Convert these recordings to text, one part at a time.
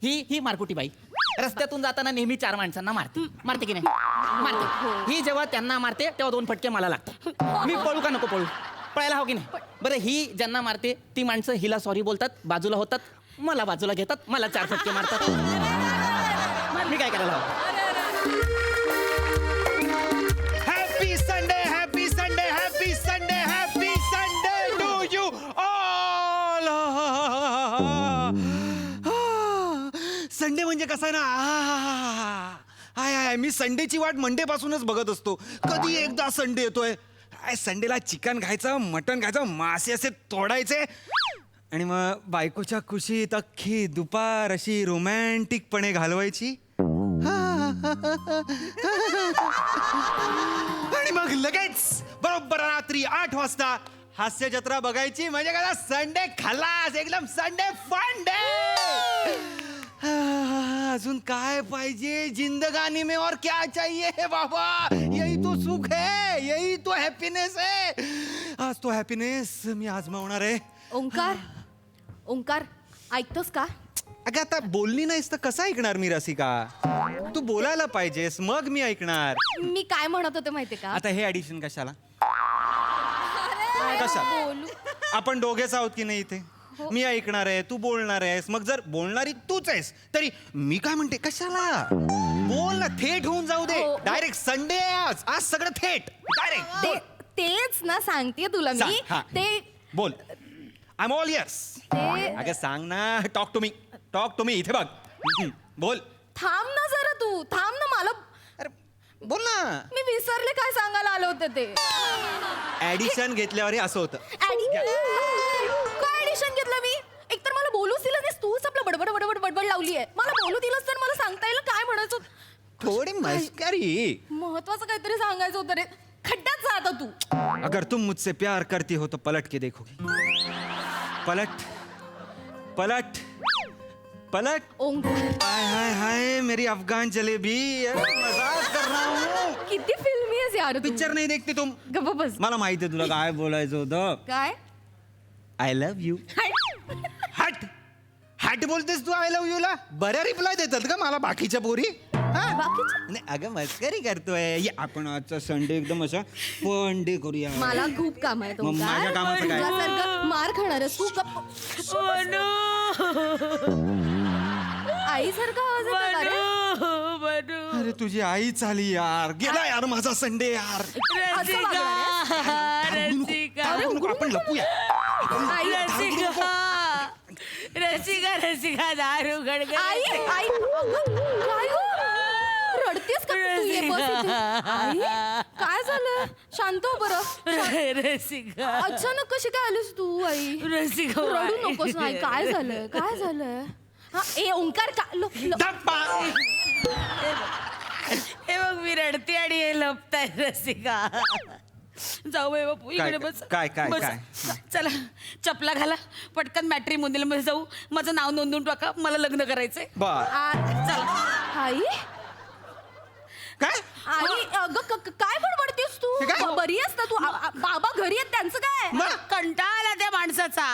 ही मारकुटी बाई रस्त्यातून जाताना नेहमी 4 माणसांना मारते की नाही मारते. ही जेव्हा त्यांना मारते तेव्हा 2 फटके मला लागतात. मी पळू का नको पळू? पळायला हवं की नाही? बरं, ही ज्यांना मारते ती माणसं हिला सॉरी बोलतात, बाजूला होतात, मला बाजूला घेतात, मला 4 फटके मारतात. मी काय करायला हवं? Happy Sunday, happy Sunday, happy Sunday, happy Sunday to you all. Sunday म्हणजे कसं आहे ना, हाय हाय, मी संडेची वाट मंडे पासूनच बघत असतो. कधी एकदा संडे येतोय. संडेला चिकन खायचं, मटण खायचं, मासे असे तोडायचे आणि मग बायकोच्या कुशीत अख्खी दुपार अशी रोमॅन्टिकपणे घालवायची. आणि मग लगेच बरोबर रात्री 8 वाजता हास्य जत्रा बघायची. म्हणजे काय, संडे खलास, एकदम संडे फन डे. अजून काय पाहिजे जिंदगानी में, और क्या चाहिए बाबा? यही तो सुख है, यही तो हॅपीनेस है. आज तो हॅपीनेस मी आजमावणार आहे. ओंकार ऐकतोस का? अगं आता बोलली नाहीस तर कसं ऐकणार मी रसिका? तू बोलायला पाहिजेस मग मी ऐकणार. मी काय म्हणत होते माहितीये का? आता हे ऍडिशन कशाला? काय कशा? बोलू? आपण दोघेच आहोत की नाही इथे? मी ऐकणार आहे, तू बोलणार आहेस. मग जर बोलणारी तूच आहेस तरी मी काय म्हणते, कशाला? बोल ना, थेट होऊन जाऊ दे. हो. डायरेक्ट संडे आज, आज सगळं थेट डायरेक्ट. तेच ना सांगते तुला मी. ते बोल. I am all yes. अगं सांग ना, टॉक टू मी इथे बघ. बोल. थांब ना जरा, तू थांब ना. मला अरे बोल ना. मी विसरले काय सांगायला आलं होतं ते. ऍडिशन घेतल्यावर हे असं होतं. काय ऍडिशन घेतलं मी? एकतर मला बोलूच दिलं नाही, तूच आपलं बडबड बडबड बडबड लावली आहे. मला बोलू दिलंस तर मला सांगता येईल काय म्हणायचं. थोडी मस्करी. महत्वाचं काहीतरी सांगायचं होतं रे. खड्ड्यात जा आता तू. अगर तुम मुझसे प्यार करती हो तो पलट के देखोगी. पलट पलट पलट. ओंकार हाय हाय हाय मेरी अफगान जलेबी. अरे मजाक कर रहा हूँ. किती फिल्मी आहेस यार तू. पिक्चर नाही देखते तुम? गप्प बस. मला माहिती आहे तुला काय बोलायचं होतं. काय? I love you. हट हट बोलतेस तू आय लव्ह यू ला? बऱ्या रिप्लाय देतात का मला बाकीच्या पोरी? बाकीचं? नाही अगं मस्करी करतोय. ये आपण आजचा संडे एकदम असा फन डे करूया. मला खूप काम आहे मग माझ्या कामाचं काय? तुझ्यासारखं मार खाणारच तू. आई सारखा आवाज येतो का रे? अरे तुझी आई चाली यार. गेला यार माझा संडे यार. असं वागणार आहेस? थांबू नको, आपण लपूया. आई रसिका दारू आई आई अगं, काय हो? रडतेस का तू? ये बस इथे. आई काय झालं? शांत हो बरं. रसिका अचानक कशी काय आलीस तू आई? रसिका रडू नकोस ना आई. काय झालं? काय झालं? हा ए ओंकार का धप्पा. हे बघ मी रडते आणि हे लपताय रसिका. जाऊ बाई बापू इकडे बस. काय बस. चला चपला घाला पटकन मॅट्रिमोनियल मध्ये जाऊ. माझं नाव नोंदवून टाका, मला लग्न करायचंय. बर. चला. आई काय? आई अगं काय बडबडतेस तू? हे काय? बरी आहेस ना तू? बाबा घरी आहेत त्यांचं काय? कंटाळा आला त्या माणसाचा.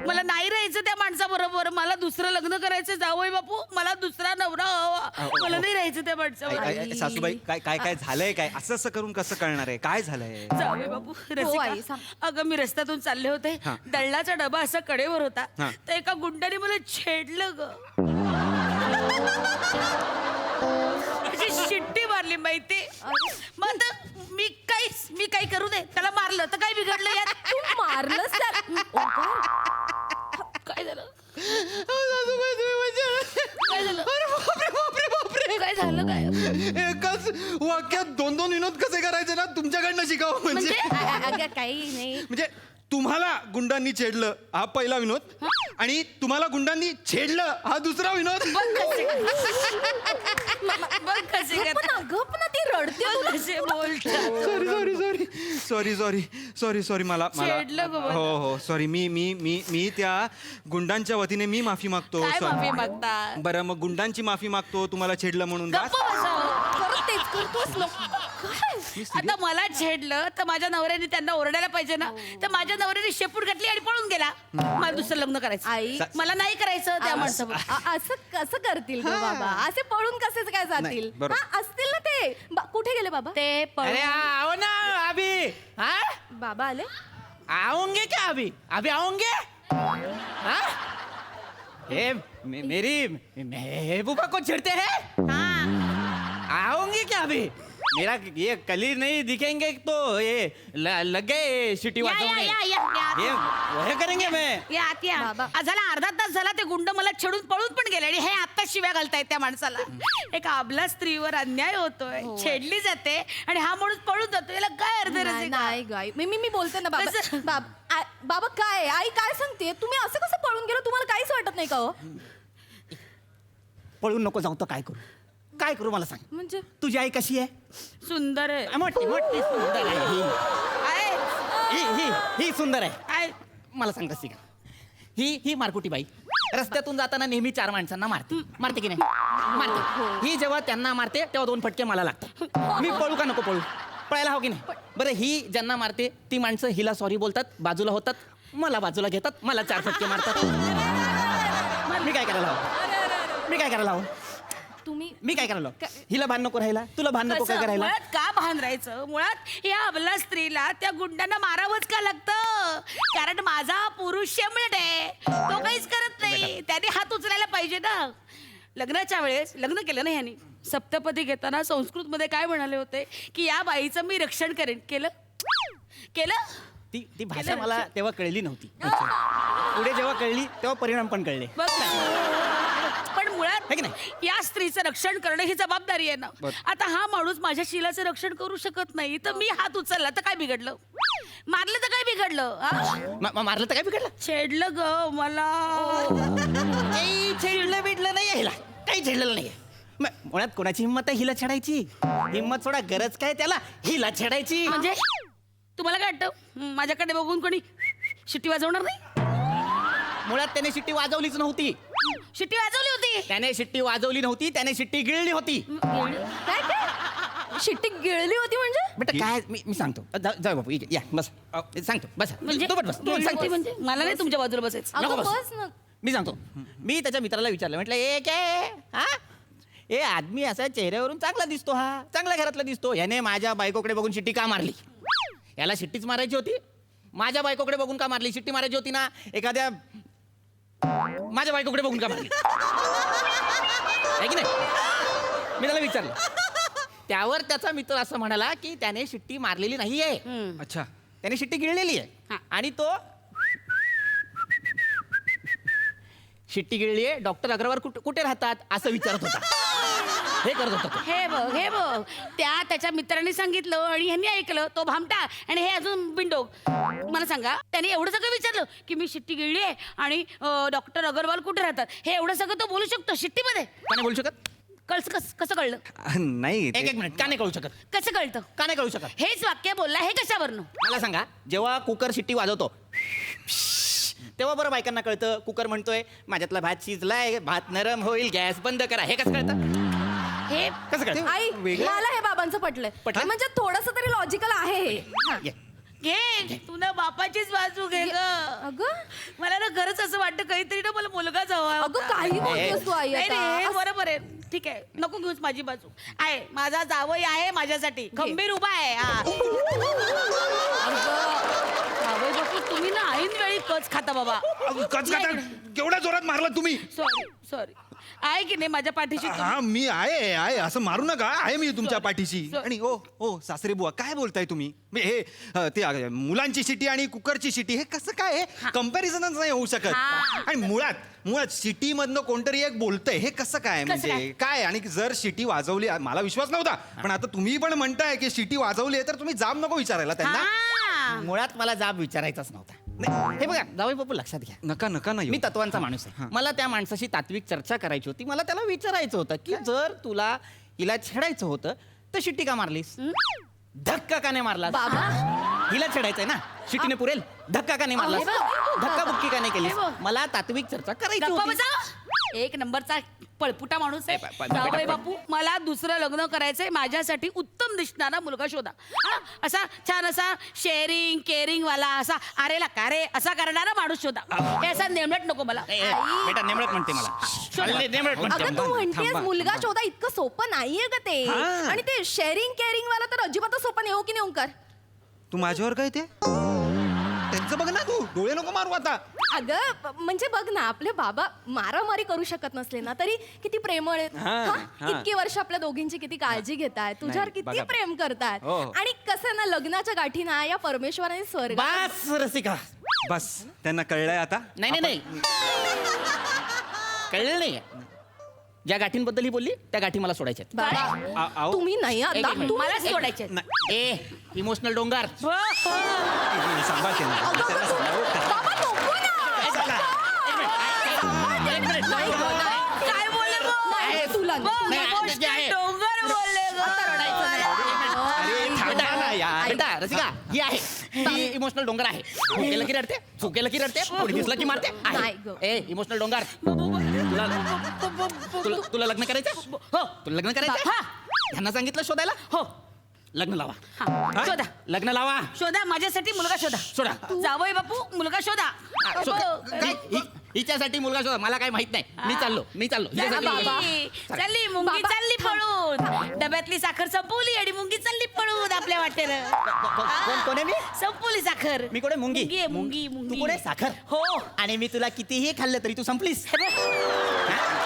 मला नाही राहायचं त्या माणसाबरोबर. मला दुसरं लग्न करायचं. जावई बापू मला दुसरा नवरा हवा. मला नाही राहायचं त्या माणसाबरोबर. सासूबाई काय काय काय झालंय? काय असं असं करून कसं कळणार आहे? काय झालंय? जावई बापू हो, आई, रसिका सांग. अगं मी रस्त्यातून चालले होते. हा. दळणाचा डबा असा कडेवर होता. हा. तर एका गुंडाने मला छेडलं ग. अशी शिट्टी मारली माहिती. मग आता मी काही करू दे. त्याला मारलं तर काय बिघडलं यात? तू मारलंस त्याला? ओंकार काय झालं? काय झालं? अरे बापरे बापरे बापरे. काय झालं काय? एकाच वाक्यात 2-2 विनोद कसे करायचे ना तुमच्याकडनं शिकावं. म्हणजे अगं काही नाही. म्हणजे तुम्हाला गुंडांनी छेडलं हा पहिला विनोद आणि तुम्हाला गुंडांनी छेडलं हा दुसरा विनोद. बघ कसे गप ना ती रडते. कसे बोलतात. Sorry sorry sorry sorry sorry sorry sorry मला छेडलं गं मला. हो हो सॉरी. मी त्या गुंडांच्या वतीने मी माफी मागतो. काय Sorry. माफी मागता? बरं मग गुंडांची माफी मागतो तुम्हाला छेडलं म्हणून. गप्प बसावं. परत तेच करतोस ना. काय आता मला छेडलं तर माझ्या नवऱ्याने त्यांना ओरडायला पाहिजे ना. तर माझ्या नवऱ्याने शेपूट घातली आणि पळून गेला. मला दुसरं लग्न करायचं. आई. मला नाही करायचं त्या माणसाबरोबर. असं कसं करतील ग बाबा? असे पळून कसेच काय जातील? नाही, बरोबर. हा, असतील ना ते. कुठे गेले बाबा? ते अरे पळून आओ ना अभी हाँ बाबा आले? आओगे क्या अभी अभी आओगे हाँ ये मेरी महबूबा को छेड़ते हैं आओगे क्या अभी मेरा ये कली नहीं दिखेंगे तो ये लग गए सिटी या, वाजवने या, या, या. ये वह करेंगे मैं या आत या. बाबा. झाला अर्धा तास झाला ते गुंड मला छेडून पळून पण गेले आणि हे आता शिव्या घालतायत त्या माणसाला. एका अबला स्त्रीवर अन्याय होतोय, छेडली जाते आणि हा माणूस पळून जातो. याला काय अर्थ नाही रसिका? नाही गाई मी बोलते ना बाबा. कसं? बाबा काय आई काय सांगते? तुम्ही असं कसं पळून गेलो? तुम्हाला काहीच वाटत नाही का हो? पळून नको जाऊ तर काय करू मला सांग म्हणजे तुझी आई कशी आहे सुंदर आहे. मोठी मोठी सुंदर आहे आहे. ही सुंदर आहे आहे. मला सांग कशी का ही मारकुटी बाई रस्त्यातून जाताना नेहमी 4 माणसांना मारते की नाही मारते ही जेव्हा त्यांना मारते तेव्हा 2 फटके मला लागतात मी पळू का नको पळू पळायला हवं की नाही बरं ही ज्यांना मारते ती माणसं हिला सॉरी बोलतात बाजूला होतात मला बाजूला घेतात मला 4 फटके मारतात मी काय करायला हवं तुम्ही मी काय करायला हिला भान नको राहिला तुला भान नको काय कसं? करायला मुळात का भान राहायचं? मुळात या अबला स्त्रीला त्या गुंडांना मारावंच का लागतं? कारण माझा पुरुष शेमट आहे, तो काहीच करत नाही. त्याने हात उचलायला पाहिजे ना. लग्नाच्या वेळेस लग्न केलं ना ह्यानी सप्तपदी घेताना संस्कृत मध्ये काय म्हणाले होते की या बाईचं मी रक्षण करेन. केलं ती भाषा मला तेव्हा कळली नव्हती पुढे जेव्हा कळली तेव्हा परिणाम पण कळले बघ ना. पण मुळात है की नाही? या स्त्रीचं रक्षण करणं ही जबाबदारी आहे ना. आता हा माणूस माझ्या शीलाचं रक्षण करू शकत नाही तर मी हात उचलला तर काय बिघडलं? मारलं तर काय बिघडलं? हा? मारलं तर काय बिघडलं छेडलं ग मला. काही छेडलं बिडलं नाही हिला काही छेडलेलं नाही मुळात कोणाची हिंमत आहे हिला छेडायची हिंमत थोडा गरज काय त्याला हिला छेडायची म्हणजे तुम्हाला काय वाटतं माझ्याकडे बघून कोणी शिट्टी वाजवणार नाही? मुळात त्याने शिट्टी वाजवलीच नव्हती शिट्टी वाजवली होती. त्याने शिट्टी वाजवली नव्हती त्याने शिट्टी गिळली होती काय काय शिट्टी गिळली होती म्हणजे? बेटा काय मी सांगतो जाऊ बापू इकडे या बस सांगतो बस म्हणजे तू पण बस तू पण सांगतो म्हणजे मला नाही तुमच्या बाजूला बसायचं. नको अगं बस. बस ना. मी सांगतो मी त्याच्या मित्राला विचारलं म्हटलं ए काय हा ए आदमी असा चेहऱ्यावरून चांगला दिसतो हा चांगल्या घरातला दिसतो याने माझ्या बायकोकडे बघून शिट्टी का मारली याला शिट्टीच मारायची होती माझ्या बायकोकडे बघून का मारली शिट्टी मारायची होती ना एखाद्या माझ्या बायकोकडे बघून का मारली आहे की नाही मी त्याला विचारलं त्यावर त्याचा मित्र असं म्हणाला की त्याने शिट्टी मारलेली नाहीये अच्छा त्याने शिट्टी गिळलेली आहे हा. आणि तो शिट्टी गिळली आहे डॉक्टर अग्रवाल कुठे राहतात असं विचारत होता हे करत होता तो. हे बघ त्याच्या मित्रांनी सांगितलं आणि ह्यांनी ऐकलं तो भामटा आणि हे अजून बिंडो. मला सांगा त्याने एवढं सगळं विचारलं की मी शिट्टी गिळली आहे आणि डॉक्टर अग्रवाल कुठे राहतात हे एवढं सगळं तो बोलू शकतो शिट्टीमध्ये? का नाही बोलू शकत कसं कळलं? नाही एक मिनिट का नाही कळू शकत कसं कळतं? का नाही कळू शकत हेच वाक्य बोलला हे कशावरनं? मला सांगा जेव्हा कुकर शिट्टी वाजवतो तेव्हा बरं बायकांना कळतं कुकर म्हणतोय माझ्यातला भात शिजलाय भात नरम होईल गॅस बंद करा हे कसं कळतं हे कसं कळतं आई वेगळं? मला हे बाबांचं पटलंय पटलं? म्हणजे थोडस तरी लॉजिकल आहे हे. हा. ये. घे तू ना बापाचीच बाजू घे ग. अगं मला ना खरंच असं वाटतं काहीतरी ना मला मुलगाच हवा अगं होता. काही बोलतेस तू आई नाही रे आता? बरोबर आहे ठीक आहे नको घेऊस माझी बाजू आहे माझा जावई आहे माझ्यासाठी खंबीर उभा आहे हा. जावई बापू तुम्ही ना ऐन वेळी कच खाता बाबा केवढ्या जोरात मारला तुम्ही सॉरी आहे की नाही माझ्या पाठीशी तुम्ही? हा मी आहे असं मारू नका आहे मी तुमच्या Sorry. पाठीशी Sorry. आणि ओ सासरे बुवा काय बोलताय तुम्ही हे ते मुलांची शिटी आणि कुकरची शिटी हे कसं काय कम्पॅरिझनच नाही होऊ शकत हा. आणि मुळात शिटी मधनं कोणतरी एक बोलतंय हे कसं काय म्हणजे काय? काय आणि जर शिटी वाजवली मला विश्वास नव्हता पण आता तुम्ही पण म्हणताय की शिटी वाजवली आहे तर तुम्ही जाब नको विचारायला त्यांना हा. मुळात मला जाब विचारायचाच नव्हता नाही, हे बघा जावई बापू लक्षात घ्या नका ना मी तत्वांचा माणूस आहे मला त्या माणसाशी तात्विक चर्चा करायची होती मला त्याला विचारायचं होतं की जर तुला हिला छेडायचं होतं तर शिट्टी का मारलीस धक्का का नाही मारला बाबा हिला छेडायचंय ना शिट्टीने पुरेल धक्का का नाही मारला हे बघ. धक्का बुक्की का नाही केलीस हे बघ. मला तात्विक चर्चा करायची गप्पा होती बसा एक नंबरचा पळपुटा माणूस आहे बेटा, जावई बापू मला दुसरं लग्न करायचंय माझ्यासाठी उत्तम दिसणारा मुलगा शोधा हा? असा छान असा शेअरिंग केअरिंग वाला असा अरेला का रे असा करणारा माणूस शोधा हे असा नेमलट नको मला बेटा नेमळत म्हणते मला नेमळत म्हणते अगं तू म्हणतेस थांबा, मुलगा शोधा इतकं सोपं नाहीये का ते हा. आणि ते शेअरिंग केअरिंग वाला तर अजिबातच सोपं नाही हो की नाही ओंकार तू माझ्यावर काय ते त्यांचं बघ ना तू डोळे नको मारू आता अगं म्हणजे बघ ना आपले बाबा मारामारी करू शकत नसले ना तरी किती प्रेमळ आहेत हा, हा? हा. इतकी वर्ष आपल्या दोघींची किती काळजी घेतायत तुझ्यावर किती बघा. प्रेम करतायत हो. आणि कसं ना लग्नाच्या गाठी ना या परमेश्वराने स्वर्ग बस रसिका बस त्यांना कळलंय आता नाही नाही नाही कळलं नाही ज्या गाठींबद्दल ही बोलली त्या गाठी मला सोडायच्या आहेत. बाबा आओ. तुम्ही नाही एक आता मिनिट. तू मला सोडायचे ए इमोशनल डोंगर सांभाळते ना अगं, त्यांना सांभाळ. बाबा नको ना. एक मिनिट. नाही गं, नाही. काय बोलले गं? नाही, तुला नाही. नाही, गोष्ट जे आहे. डोंगर बोलले गं. अरे थांबा ना यार बेटा रसिका ही आहे ही इमोशनल डोंगर आहे झोकेलं की रडते झोकेलं की रडते कोणी दिसलं की मारते आहे. नाही गं. ए इमोशनल डोंगर तुला लग्न करायचं हो तुला लग्न करायचं हा. ह्यांना सांगितलं शोधायला हो लग्न लावा हा. शोधा लग्न लावा शोधा माझ्यासाठी मुलगा शोधा शोधा. जावई बापू मुलगा शोधा हिच्यासाठी मुलगा शोधा मला काही माहित नाही मी चाललो हिच्यासाठी मुलगा शोधा. चालली मुंगी बाबा, चालली पळून डब्यातली साखर संपवली आणि मुंगी चालली पळून आपल्या वाटेनं कोण आहे मी संपवली साखर मी कोण आहे मुंगी आहे, मुंगी मुंगी तू कोण आहे साखर हो आणि मी तुला कितीही खाल्लं तरी तू संपलीस हा?